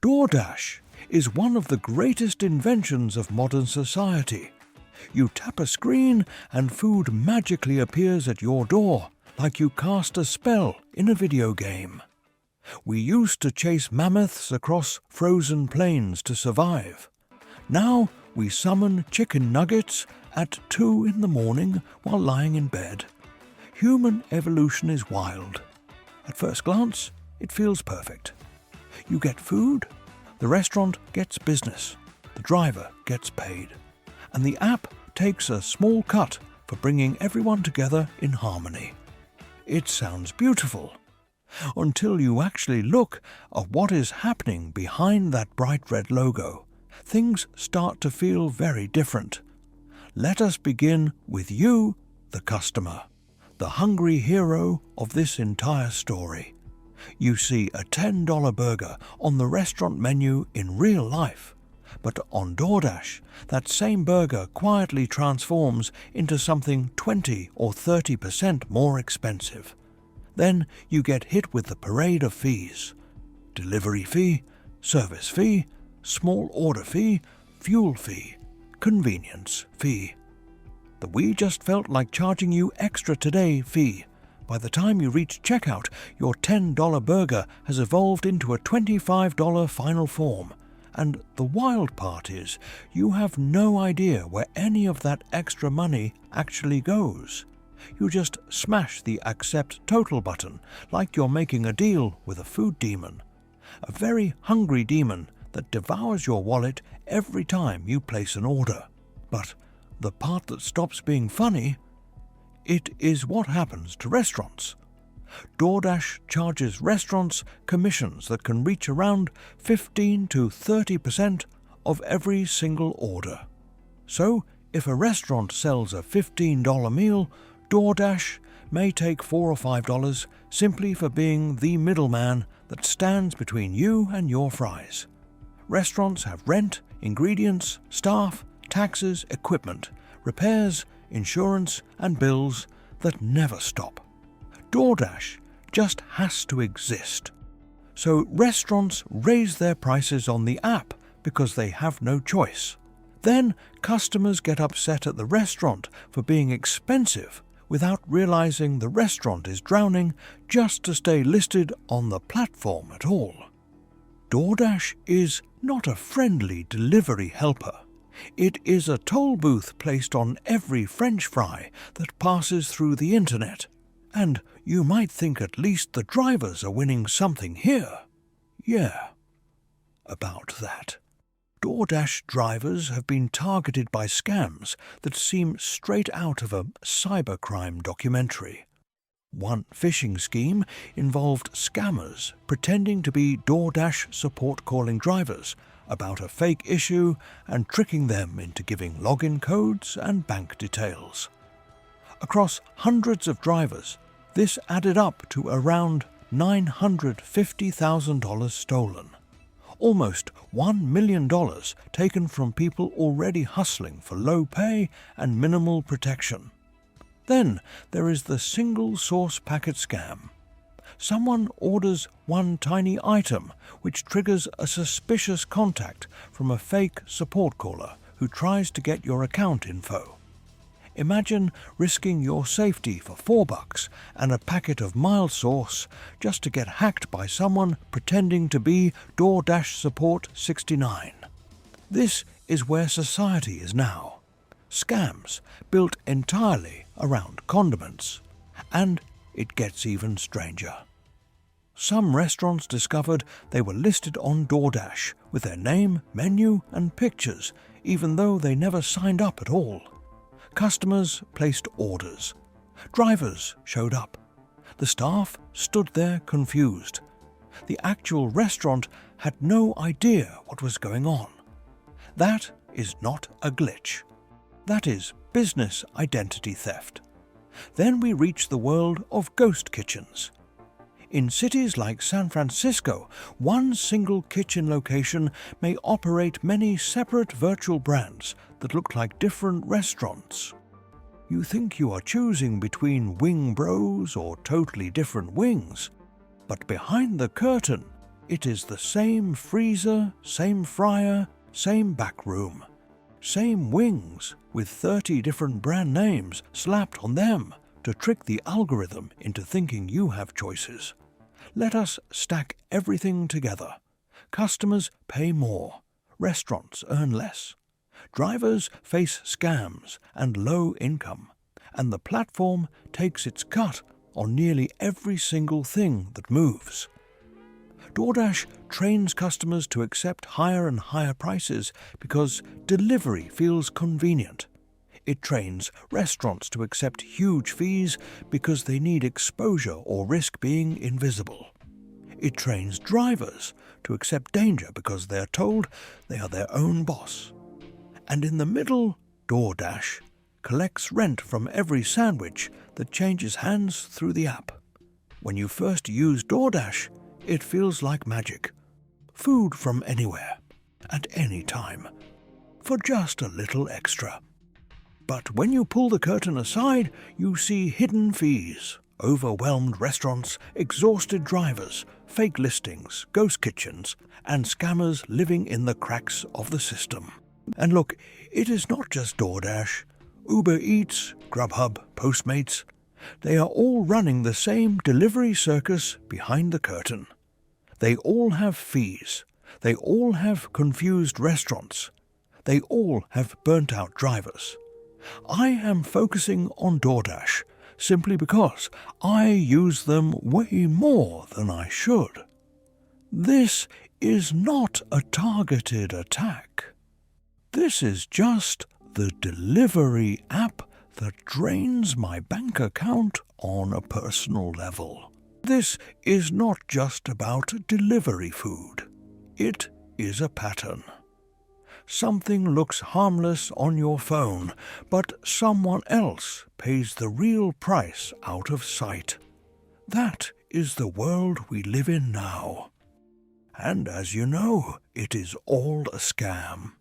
DoorDash is one of the greatest inventions of modern society. You tap a screen and food magically appears at your door, like you cast a spell in a video game. We used to chase mammoths across frozen plains to survive. Now we summon chicken nuggets at 2 in the morning while lying in bed. Human evolution is wild. At first glance, it feels perfect. You get food, the restaurant gets business, the driver gets paid, and the app takes a small cut for bringing everyone together in harmony. It sounds beautiful, until you actually look at what is happening behind that bright red logo. Things start to feel very different. Let us begin with you, the customer, the hungry hero of this entire story. You see a $10 burger on the restaurant menu in real life, but on DoorDash, that same burger quietly transforms into something 20 or 30% more expensive. Then you get hit with the parade of fees: delivery fee, service fee, small order fee, fuel fee, convenience fee. The "we just felt like charging you extra today" fee. By the time you reach checkout, your $10 burger has evolved into a $25 final form. And the wild part is, you have no idea where any of that extra money actually goes. You just smash the Accept Total button like you're making a deal with a food demon. A very hungry demon that devours your wallet every time you place an order. But the part that stops being funny, it is what happens to restaurants. DoorDash charges restaurants commissions that can reach around 15 to 30% of every single order. So, if a restaurant sells a $15 meal, DoorDash may take $4 or $5 simply for being the middleman that stands between you and your fries. Restaurants have rent, ingredients, staff, taxes, equipment, repairs, insurance, and bills that never stop. DoorDash just has to exist. So restaurants raise their prices on the app because they have no choice. Then customers get upset at the restaurant for being expensive without realizing the restaurant is drowning just to stay listed on the platform at all. DoorDash is not a friendly delivery helper. It is a toll booth placed on every French fry that passes through the internet. And you might think at least the drivers are winning something here. Yeah, about that. DoorDash drivers have been targeted by scams that seem straight out of a cybercrime documentary. One phishing scheme involved scammers pretending to be DoorDash support calling drivers about a fake issue and tricking them into giving login codes and bank details. Across hundreds of drivers, this added up to around $950,000 stolen. Almost $1 million taken from people already hustling for low pay and minimal protection. Then there is the single source packet scam. Someone orders one tiny item which triggers a suspicious contact from a fake support caller who tries to get your account info. Imagine risking your safety for $4 and a packet of mild sauce just to get hacked by someone pretending to be DoorDash Support 69. This is where society is now. Scams built entirely around condiments. And it gets even stranger. Some restaurants discovered they were listed on DoorDash with their name, menu, and pictures, even though they never signed up at all. Customers placed orders. Drivers showed up. The staff stood there confused. The actual restaurant had no idea what was going on. That is not a glitch. That is business identity theft. Then we reach the world of ghost kitchens. In cities like San Francisco, one single kitchen location may operate many separate virtual brands that look like different restaurants. You think you are choosing between Wing Bros or totally different wings, but behind the curtain, It is the same freezer, same fryer, same back room, same wings with 30 different brand names slapped on them to trick the algorithm into thinking you have choices. Let us stack everything together. Customers pay more, restaurants earn less, drivers face scams and low income, and the platform takes its cut on nearly every single thing that moves. DoorDash trains customers to accept higher and higher prices because delivery feels convenient. It trains restaurants to accept huge fees because they need exposure or risk being invisible. It trains drivers to accept danger because they are told they are their own boss. And in the middle, DoorDash collects rent from every sandwich that changes hands through the app. When you first use DoorDash, it feels like magic. Food from anywhere, at any time, for just a little extra. But when you pull the curtain aside, you see hidden fees, overwhelmed restaurants, exhausted drivers, fake listings, ghost kitchens, and scammers living in the cracks of the system. And look, it is not just DoorDash. Uber Eats, Grubhub, Postmates, they are all running the same delivery circus behind the curtain. They all have fees. They all have confused restaurants. They all have burnt-out drivers. I am focusing on DoorDash simply because I use them way more than I should. This is not a targeted attack. This is just the delivery app that drains my bank account on a personal level. This is not just about delivery food. It is a pattern. Something looks harmless on your phone, but someone else pays the real price out of sight. That is the world we live in now. And as you know, it is all a scam.